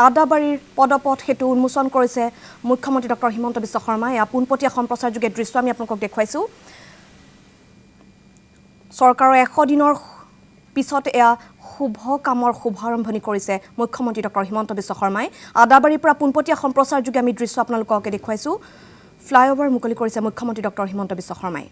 আদাবাৰীৰ পদপথ সেতু উন্মোচন কৰিছে মুখ্যমন্ত্ৰী ডক্টৰ হিমন্ত বিশ্ব শৰ্মাই। পোনপটীয়া সম্প্ৰচাৰযোগে দৃশ্য আমি আপোনালোকক দেখুৱাইছোঁ। চৰকাৰৰ 100 দিনৰ পিছত এয়া শুভ কামৰ শুভাৰম্ভণি কৰিছে মুখ্যমন্ত্ৰী ডক্টৰ হিমন্ত বিশ্ব শৰ্মাই। আদাবাৰীৰ পৰা পোনপটীয়া সম্প্ৰচাৰযোগে আমি দৃশ্য আপোনালোকক দেখুৱাইছোঁ। ফ্লাইঅভাৰ মুকলি কৰিছে মুখ্যমন্ত্ৰী ডক্টৰ হিমন্ত বিশ্ব শৰ্মাই।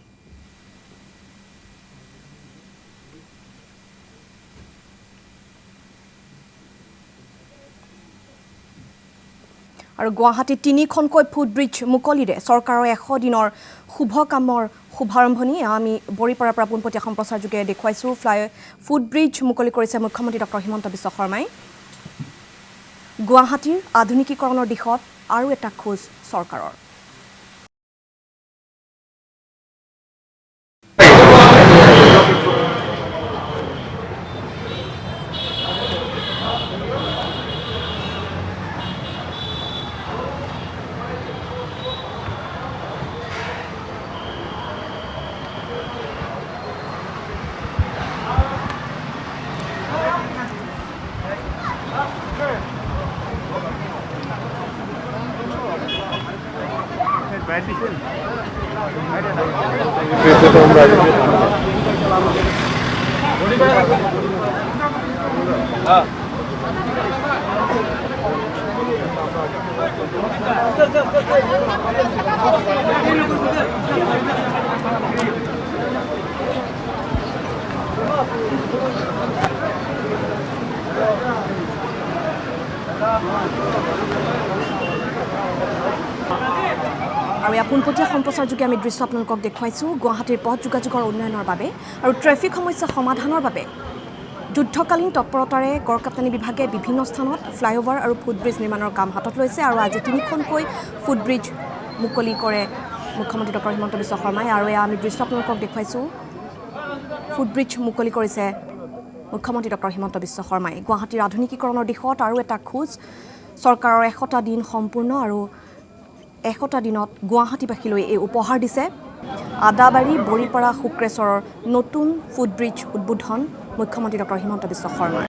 আৰু গুৱাহাটীত 3খনকৈ ফুটব্ৰিজ মুকলিৰে চৰকাৰৰ 100 দিনৰ শুভ কামৰ শুভাৰম্ভণি আমি বৰিপাৰাৰ পৰা পোনপটীয়া সম্প্ৰচাৰযোগে দেখুৱাইছোঁ। ফুটব্ৰিজ মুকলি কৰিছে মুখ্যমন্ত্ৰী ডক্টৰ হিমন্ত বিশ্ব শৰ্মাই। গুৱাহাটীৰ আধুনিকীকৰণৰ দিশত আৰু এটা খোজ চৰকাৰৰ। আৰু এই পোনপটীয়া সম্প্ৰচাৰযোগে আমি দৃশ্য আপোনালোকক দেখুৱাইছোঁ। গুৱাহাটীৰ পথ যোগাযোগৰ উন্নয়নৰ বাবে আৰু ট্ৰেফিক সমস্যা সমাধানৰ বাবে যুদ্ধকালীন তৎপৰতাৰে গড়কাপ্তানি বিভাগে বিভিন্ন স্থানত ফ্লাইঅভাৰ আৰু ফুটব্ৰিজ নিৰ্মাণৰ কাম হাতত লৈছে। আৰু আজি 3খনকৈ ফুটব্ৰিজ মুকলি কৰে মুখ্যমন্ত্ৰী ডক্টৰ হিমন্ত বিশ্ব শৰ্মাই। আৰু এয়া আমি দৃশ্য আপোনালোকক দেখুৱাইছোঁ। ফুটব্ৰিজ মুকলি কৰিছে মুখ্যমন্ত্ৰী ডক্টৰ হিমন্ত বিশ্ব শৰ্মাই। গুৱাহাটীৰ আধুনিকীকৰণৰ দিশত আৰু এটা খোজ চৰকাৰৰ 100টা দিন সম্পূৰ্ণ আৰু 100টা দিনত গুৱাহাটীবাসীলৈ এই উপহাৰ দিছে। আদাবাৰী বৰিপাৰা শুক্ৰেশ্বৰৰ নতুন ফুটব্ৰিজ উদ্বোধন মুখ্যমন্ত্ৰী ডক্টৰ হিমন্ত বিশ্ব শৰ্মাৰ।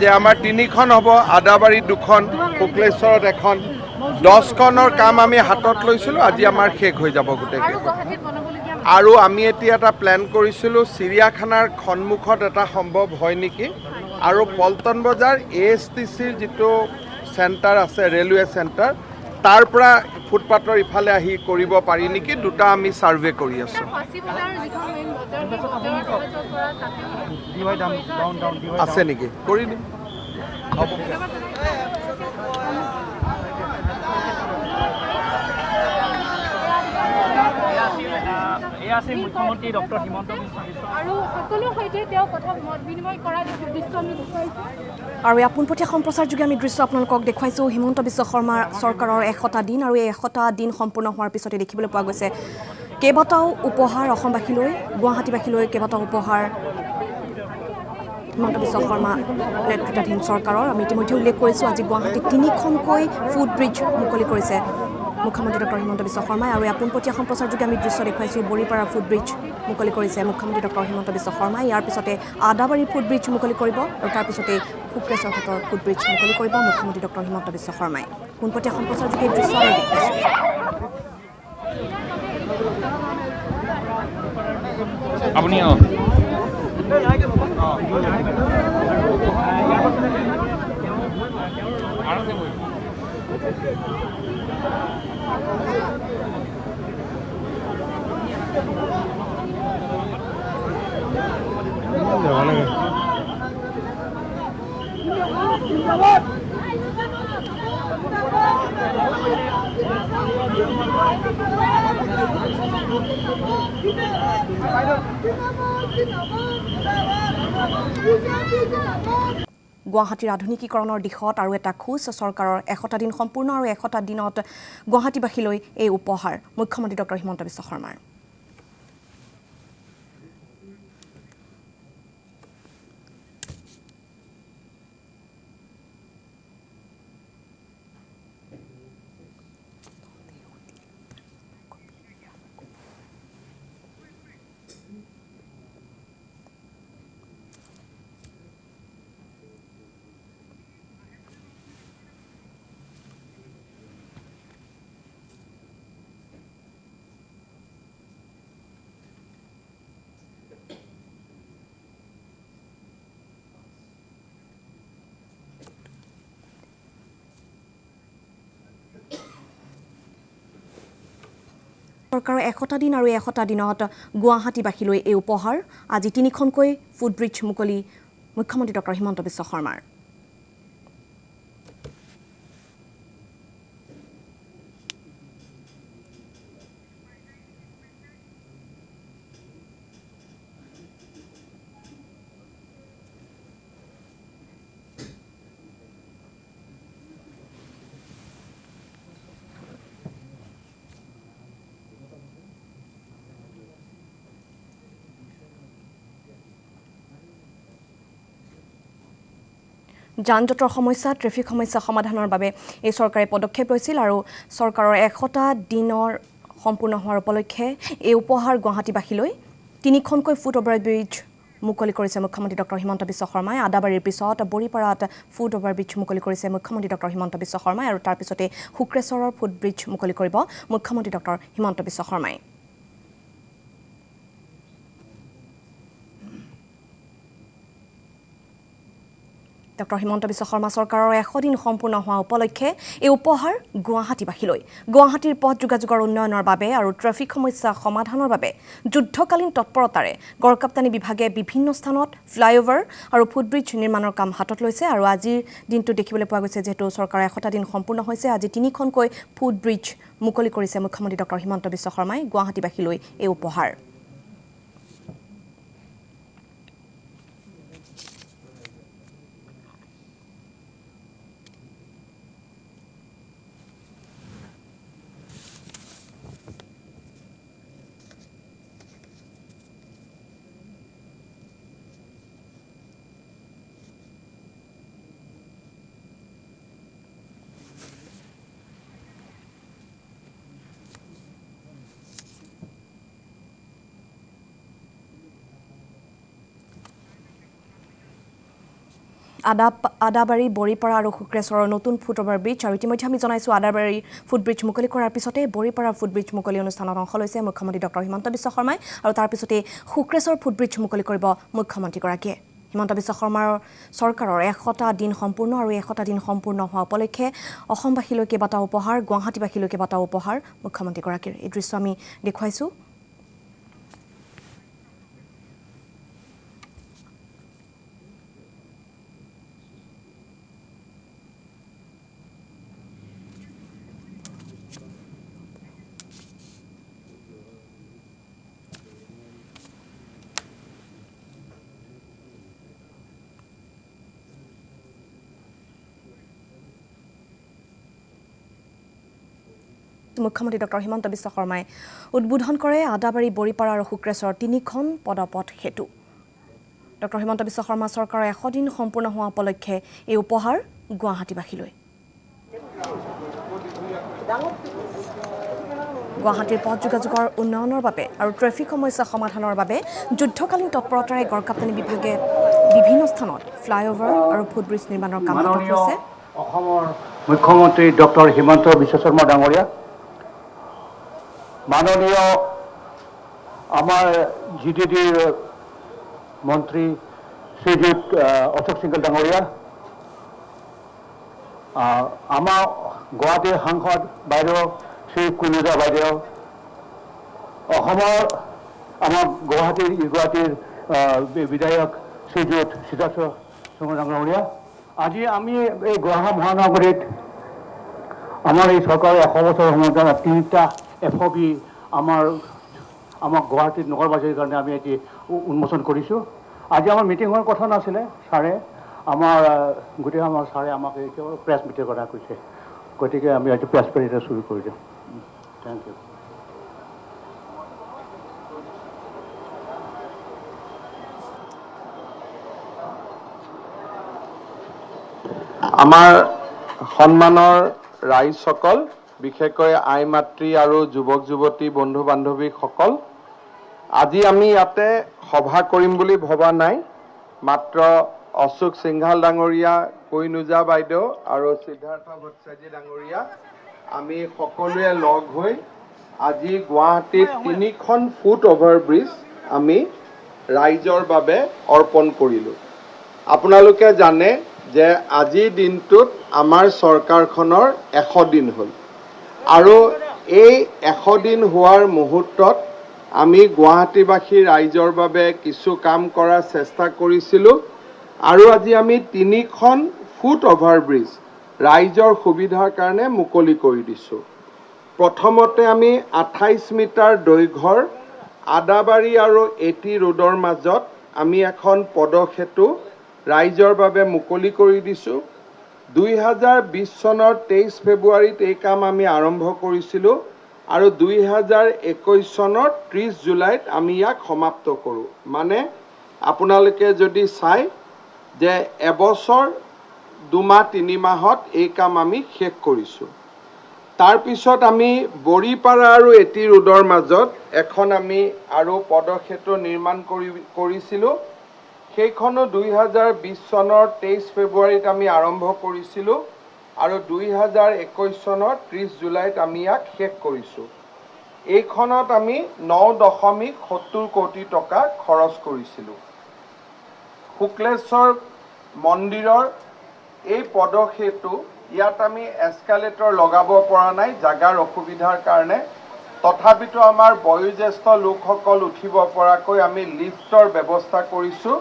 যে আমাৰ 3খন হ'ব, আদাবাৰীত 2খন, শুক্লেশ্বৰত 1খন, 10খনৰ কাম আমি হাতত লৈছিলোঁ। আজি আমাৰ শেষ হৈ যাব গোটেইকেইখন। আৰু আমি এতিয়া এটা প্লেন কৰিছিলোঁ, চিৰিয়াখানাৰ সন্মুখত এটা সম্ভৱ হয় নেকি, আৰু পল্টন বজাৰ ASTCৰ যিটো চেণ্টাৰ আছে, ৰেলৱে চেণ্টাৰ, তাৰ পৰা ফুটপাথৰ ইফালে আহি কৰিব পাৰি নেকি, দুটা আমি ছাৰ্ভে কৰি আছোঁ। আছে নেকি, কৰি দিম। হ'ব। মুখ্যমন্ত্ৰী ডক্টৰ হিমন্ত বিশ্ব আৰু সকলোৰ সৈতে তেওঁ কথা বিনিময় কৰা দৃশ্য আমি দেখুৱাইছোঁ। আৰু এই পোনপটীয়া সম্প্ৰচাৰযোগে আমি দৃশ্য আপোনালোকক দেখুৱাইছোঁ। হিমন্ত বিশ্ব শৰ্মাৰ চৰকাৰৰ 100টা দিন আৰু এই 100টা দিন সম্পূৰ্ণ হোৱাৰ পিছতে দেখিবলৈ পোৱা গৈছে কেইবাটাও উপহাৰ অসমবাসীলৈ, গুৱাহাটীবাসীলৈ কেইবাটাও উপহাৰ হিমন্ত বিশ্ব শৰ্মা নেতৃত্বাধীন চৰকাৰৰ। আমি ইতিমধ্যে উল্লেখ কৰিছোঁ আজি গুৱাহাটীত 3খনকৈ ফুটব্ৰিজ মুকলি কৰিছে মুখ্যমন্ত্ৰী ডক্টৰ হিমন্ত বিশ্ব শৰ্মাই। আৰু এই পোনপটীয়া সম্প্ৰচাৰযোগে আমি দৃশ্য দেখুৱাইছোঁ। বৰিপাৰা ফুটব্ৰিজ মুকলি কৰিছে মুখ্যমন্ত্ৰী ডক্টৰ হিমন্ত বিশ্ব শৰ্মাই। ইয়াৰ পিছতে আদাবাৰীৰ ফুটব্ৰিজ মুকলি কৰিব আৰু তাৰ পিছতে শুক্ৰেশ্বৰ ঘাটৰ ফুটব্ৰিজ মুকলি কৰিব মুখ্যমন্ত্ৰী ডক্টৰ হিমন্ত বিশ্ব শৰ্মাই। পোনপটীয়া সম্প্ৰচাৰযোগে এই দৃশ্য আমি দেখুৱাইছোঁ। আপুনি গুৱাহাটীৰ আধুনিকীকৰণৰ দিশত আৰু এটা খোজ চৰকাৰৰ 100টা দিন সম্পূৰ্ণ আৰু 100টা দিনত গুৱাহাটীবাসীলৈ এই উপহাৰ মুখ্যমন্ত্ৰী ডক্টৰ হিমন্ত বিশ্ব শৰ্মাৰ। চৰকাৰৰ 100টা দিন আৰু 100টা দিনত গুৱাহাটীবাসীলৈ এই উপহাৰ আজি 3খনকৈ ফুটব্ৰিজ মুকলি মুখ্যমন্ত্ৰী ডক্টৰ হিমন্ত বিশ্ব শৰ্মাৰ যান-জঁটৰ সমস্যা ট্ৰেফিক সমস্যা সমাধানৰ বাবে এই চৰকাৰে পদক্ষেপ লৈছিল আৰু চৰকাৰৰ 100টা দিনৰ সম্পূৰ্ণ হোৱাৰ উপলক্ষে এই উপহাৰ গুৱাহাটীবাসীলৈ 3খনকৈ ফুট অভাৰব্ৰিজ মুকলি কৰিছে মুখ্যমন্ত্ৰী ডক্টৰ হিমন্ত বিশ্ব শৰ্মাই আদাবাৰীৰ পিছত বৰিপাৰাত ফুট অভাৰব্ৰিজ মুকলি কৰিছে মুখ্যমন্ত্ৰী ডক্টৰ হিমন্ত বিশ্ব শৰ্মাই আৰু তাৰ পিছতে শুক্ৰেশ্বৰৰ ফুটব্ৰিজ মুকলি কৰিব মুখ্যমন্ত্ৰী ডক্টৰ হিমন্ত বিশ্ব শৰ্মাই ডক্টৰ হিমন্ত বিশ্ব শৰ্মা চৰকাৰৰ 100 দিন সম্পূৰ্ণ হোৱা উপলক্ষে এই উপহাৰ গুৱাহাটীবাসীলৈ গুৱাহাটীৰ পথ যোগাযোগৰ উন্নয়নৰ বাবে আৰু ট্ৰেফিক সমস্যা সমাধানৰ বাবে যুদ্ধকালীন তৎপৰতাৰে গড়কাপ্তানি বিভাগে বিভিন্ন স্থানত ফ্লাইঅভাৰ আৰু ফুটব্ৰিজ নিৰ্মাণৰ কাম হাতত লৈছে আৰু আজিৰ দিনটো দেখিবলৈ পোৱা গৈছে যেহেতু চৰকাৰৰ 100টা দিন সম্পূৰ্ণ হৈছে আজি 3খনকৈ ফুটব্ৰিজ মুকলি কৰিছে মুখ্যমন্ত্ৰী ডক্টৰ হিমন্ত বিশ্ব শৰ্মাই গুৱাহাটীবাসীলৈ এই উপহাৰ আদাবাৰী বৰিপাৰা আৰু শুক্ৰেশ্বৰৰ নতুন ফুট অভাৰব্ৰিজ আৰু ইতিমধ্যে আমি জনাইছোঁ আদাবাৰীৰ ফুটব্ৰিজ মুকলি কৰাৰ পিছতে বৰিপাৰাৰ ফুটব্ৰিজ মুকলি অনুষ্ঠানত অংশ লৈছে মুখ্যমন্ত্ৰী ডক্টৰ হিমন্ত বিশ্ব শৰ্মাই আৰু তাৰ পিছতে শুক্ৰেশ্বৰ ফুটব্ৰিজ মুকলি কৰিব মুখ্যমন্ত্ৰীগৰাকীয়ে হিমন্ত বিশ্ব শৰ্মাৰ চৰকাৰৰ 100টা দিন সম্পূৰ্ণ আৰু 100টা দিন সম্পূৰ্ণ হোৱা উপলক্ষে অসমবাসীলৈ কেইবাটাও উপহাৰ গুৱাহাটীবাসীলৈ কেইবাটাও উপহাৰ মুখ্যমন্ত্ৰীগৰাকীৰ এই দৃশ্য আমি দেখুৱাইছোঁ মুখ্যমন্ত্ৰী ডক্টৰ হিমন্ত বিশ্ব শৰ্মাই উদ্বোধন কৰে আদাবাৰী বৰিপাৰা আৰু শুক্ৰেশ্বৰৰ 3খন পদপথ সেতু ডক্টৰ হিমন্ত বিশ্ব শৰ্মা চৰকাৰৰ 100 দিন সম্পূৰ্ণ হোৱা উপলক্ষে এই উপহাৰ গুৱাহাটীবাসীলৈ গুৱাহাটীৰ পথ যোগাযোগৰ উন্নয়নৰ বাবে আৰু ট্ৰেফিক সমস্যা সমাধানৰ বাবে যুদ্ধকালীন তৎপৰতাৰে গড়কাপ্তানি বিভাগে বিভিন্ন স্থানত ফ্লাইঅভাৰ আৰু ফুটব্ৰিজ নিৰ্মাণৰ কাম হাতত লৈছে অসমৰ মুখ্যমন্ত্ৰী ডক্টৰ হিমন্ত বিশ্ব শৰ্মা ডাঙৰীয়া মাননীয় আমাৰ জিডিডিৰ মন্ত্ৰী শ্ৰীযুত অশোক সিংঘল ডাঙৰীয়া আমাৰ গুৱাহাটীৰ সাংসদ বাইদেউ শ্ৰী কুইনুজা বাইদেউ অসমৰ আমাৰ গুৱাহাটীৰ বিধায়ক শ্ৰীযুত সিদ্ধাৰ্থ শৰ্মা ডাঙৰীয়া আজি আমি এই গুৱাহাটী মহানগৰীত আমাৰ এই চৰকাৰৰ 100 বছৰৰ সময়ত 3টা FOB আমাৰ গুৱাহাটীত নগৰবাসীৰ কাৰণে আমি আজি উন্মোচন কৰিছোঁ আজি আমাৰ মিটিং হোৱাৰ কথা নাছিলে ছাৰে আমাৰ গোটেই আমাৰ ছাৰে আমাক প্ৰেছ মিটিং কথা কৈছে গতিকে আমি আজি প্ৰেছ মিটিং শুৰু কৰি দিওঁ থেংক ইউ আমাৰ সন্মানৰ ৰাইজসকল বিশেষকৈ আই মাতৃ আৰু যুৱক যুৱতী বন্ধু বান্ধৱীসকল আজি আমি ইয়াতে সভা কৰিম বুলি ভবা নাই মাত্ৰ অশোক সিংঘাল ডাঙৰীয়া কৈনুজা বাইদেউ আৰু সিদ্ধাৰ্থ ভট্টাচাৰ্য ডাঙৰীয়া আমি সকলোৱে লগ হৈ আজি গুৱাহাটীত 3খন ফুট অভাৰব্ৰিজ আমি ৰাইজৰ বাবে অৰ্পণ কৰিলোঁ আপোনালোকে জানে যে আজিৰ দিনটোত আমাৰ চৰকাৰখনৰ 100 দিন হ'ল আৰু এই 100 দিন হোৱাৰ মুহূৰ্তত আমি গুৱাহাটীবাসী ৰাইজৰ বাবে কিছু কাম কৰাৰ চেষ্টা কৰিছিলোঁ আৰু আজি আমি 3খন ফুট অভাৰব্ৰিজ ৰাইজৰ সুবিধাৰ কাৰণে মুকলি কৰি দিছোঁ। প্ৰথমতে আমি 28 মিটাৰ দৈৰ্ঘ্যৰ আদাবাৰী আৰু এটি ৰোডৰ মাজত আমি এখন পদসেতু ৰাইজৰ বাবে মুকলি কৰি দিছোঁ। 2020 চনৰ 23 ফেব্ৰুৱাৰীত এই কাম আমি আৰম্ভ কৰিছিলোঁ আৰু 2021 চনৰ 30 জুলাইত আমি ইয়াক সমাপ্ত কৰোঁ। মানে আপোনালোকে যদি চাই যে এবছৰ 2 মাহ 3 মাহত এই কাম আমি শেষ কৰিছোঁ। তাৰপিছত আমি বৰিপাৰা আৰু এটি ৰোডৰ মাজত এখন আমি আৰু পদসেতু নিৰ্মাণ কৰিছিলোঁ। সেইখনো 2020 চনৰ 23 ফেব্ৰুৱাৰীত আমি আৰম্ভ কৰিছিলোঁ আৰু 2021 চনৰ 30 জুলাইত আমি ইয়াক শেষ কৰিছোঁ। এইখনত আমি 9.70 কোটি টকা খৰচ কৰিছিলোঁ। শুক্লেশ্বৰ মন্দিৰৰ এই পদসেতু ইয়াত আমি এস্কালেটৰ লগাব পৰা নাই জাগাৰ অসুবিধাৰ কাৰণে। তথাপিতো আমাৰ বয়োজ্যেষ্ঠ লোকসকল উঠিব পৰাকৈ আমি লিফ্টৰ ব্যৱস্থা কৰিছোঁ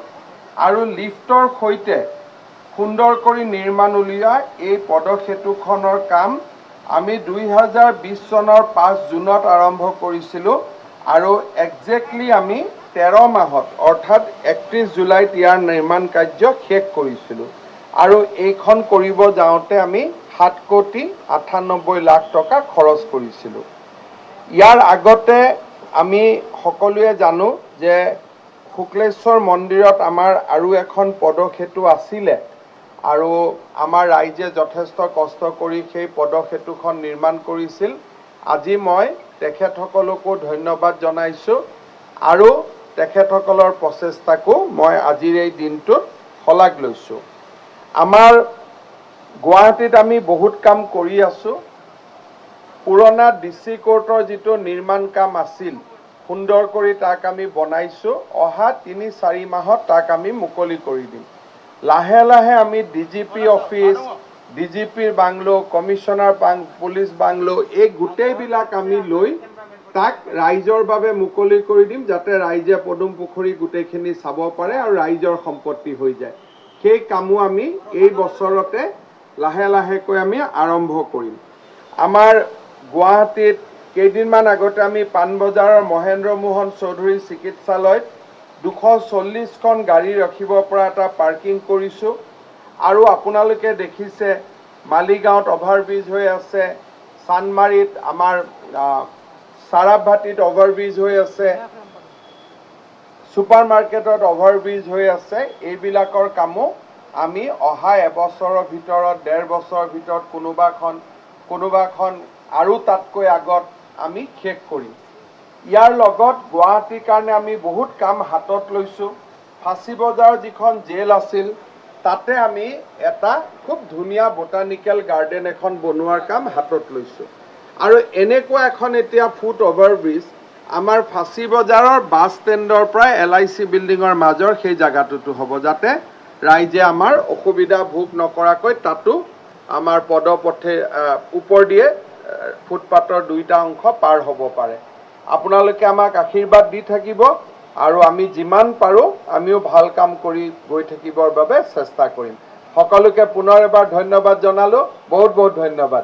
আৰু লিফ্টৰ সৈতে সুন্দৰ কৰি নিৰ্মাণ উলিওৱা এই পদসেতুখনৰ কাম আমি 2020 চনৰ 5 জুনত আৰম্ভ কৰিছিলোঁ আৰু একজেক্টলি আমি 13 মাহত অৰ্থাৎ 31 জুলাইত ইয়াৰ নিৰ্মাণ কাৰ্য শেষ কৰিছিলোঁ আৰু এইখন কৰিব যাওঁতে আমি 7,98,00,000 টকা খৰচ কৰিছিলোঁ। ইয়াৰ আগতে আমি সকলোৱে জানো যে শুক্লেশ্বৰ মন্দিৰত আমাৰ আৰু এখন পদসেতু আছিলে আৰু আমাৰ ৰাইজে যথেষ্ট কষ্ট কৰি সেই পদসেতুখন নিৰ্মাণ কৰিছিল। আজি মই তেখেতসকলকো ধন্যবাদ জনাইছোঁ আৰু তেখেতসকলৰ প্ৰচেষ্টাকো মই আজিৰ এই দিনটোত শলাগ লৈছোঁ। আমাৰ গুৱাহাটীত আমি বহুত কাম কৰি আছোঁ। পুৰণা ডিচি কোৰ্টৰ যিটো নিৰ্মাণ কাম আছিল সুন্দৰ কৰি তাক আমি বনাইছোঁ। অহা 3-4 মাহত তাক আমি মুকলি কৰি দিম। লাহে লাহে আমি ডিজিপি অফিচ, ডিজিপিৰ বাংলো, কমিশনাৰ পুলিচ বাংলো এই গোটেইবিলাক আমি লৈ তাক ৰাইজৰ বাবে মুকলি কৰি দিম যাতে ৰাইজে পদুম পুখুৰী গোটেইখিনি চাব পাৰে আৰু ৰাইজৰ সম্পত্তি হৈ যায়। সেই কামো আমি এই বছৰতে লাহে লাহেকৈ আমি আৰম্ভ কৰিম। আমাৰ গুৱাহাটীত কেইদিনমান আগতে আমি পাণবজাৰৰ মহেন্দ্ৰ মোহন চৌধুৰী চিকিৎসালয়ত 240খন গাড়ী ৰাখিব পৰা এটা পাৰ্কিং কৰিছোঁ আৰু আপোনালোকে দেখিছে মালিগাঁৱত অভাৰব্ৰিজ হৈ আছে, চানমাৰীত আমাৰ চাৰাভাটিত অভাৰব্ৰিজ হৈ আছে, ছুপাৰ মাৰ্কেটত অভাৰব্ৰিজ হৈ আছে। এইবিলাকৰ কামো আমি অহা এবছৰৰ ভিতৰত 1.5 বছৰৰ ভিতৰত কোনোবাখন আৰু তাতকৈ আগত আমি শেষ কৰিম। ইয়াৰ লগত গুৱাহাটীৰ কাৰণে আমি বহুত কাম হাতত লৈছোঁ। ফাঁচী বজাৰৰ যিখন জেল আছিল তাতে আমি এটা খুব ধুনীয়া বটানিকেল গাৰ্ডেন এখন বনোৱাৰ কাম হাতত লৈছোঁ আৰু এনেকুৱা এখন এতিয়া ফুট অভাৰব্ৰিজ আমাৰ ফাঁচী বজাৰৰ বাছ ষ্টেণ্ডৰ পৰা LIC বিল্ডিঙৰ মাজৰ সেই জাগাটোতো হ'ব যাতে ৰাইজে আমাৰ অসুবিধা ভোগ নকৰাকৈ তাতো আমাৰ পদপথে ওপৰ দিয়ে ফুটপাথৰ 2টা অংশ পাৰ হ'ব পাৰে। আপোনালোকে আমাক আশীৰ্বাদ দি থাকিব আৰু আমি যিমান পাৰোঁ আমিও ভাল কাম কৰি গৈ থাকিবৰ বাবে চেষ্টা কৰিম। সকলোকে পুনৰ এবাৰ ধন্যবাদ জনালোঁ। বহুত বহুত ধন্যবাদ।